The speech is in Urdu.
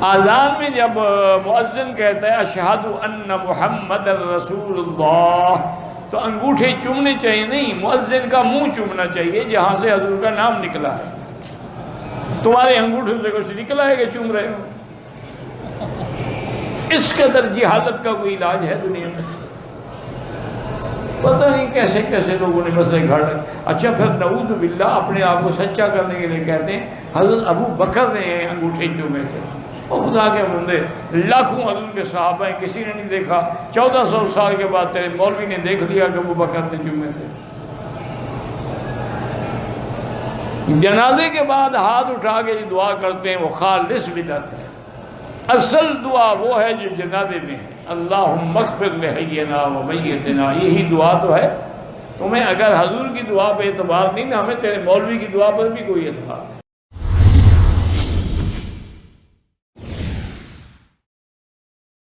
آذان میں جب مؤذن کہتا ہے اشہد ان محمد رسول اللہ تو انگوٹھے چومنے چاہیے نہیں، مؤذن کا منہ چومنا چاہیے جہاں سے حضور کا نام نکلا ہے۔ تمہارے انگوٹھوں سے کچھ نکلا ہے کہ چوم رہے ہو؟ اس قدر جہالت کا کوئی علاج ہے دنیا میں؟ پتہ نہیں کیسے کیسے لوگوں نے مسئلے گھڑ رہے۔ اچھا پھر نعوذ باللہ اپنے آپ کو سچا کرنے کے لیے کہتے ہیں حضرت ابو بکر نے انگوٹھے چومے تھے۔ اور خدا کے بندے، لاکھوں حضور کے صحابہ ہیں، کسی نے نہیں دیکھا۔ 1400 سال کے بعد تیرے مولوی نے دیکھ لیا کہ ابو بکر نے چومے تھے۔ جنازے کے بعد ہاتھ اٹھا کے جو دعا کرتے ہیں وہ خالص بدعت ہے۔ اصل دعا وہ ہے جو جنازے میں ہے، اللہم اغفر لحینا و میتنا، یہی دعا تو ہے۔ تمہیں اگر حضور کی دعا پہ اعتبار نہیں نا، ہمیں تیرے مولوی کی دعا پر بھی کوئی اعتبار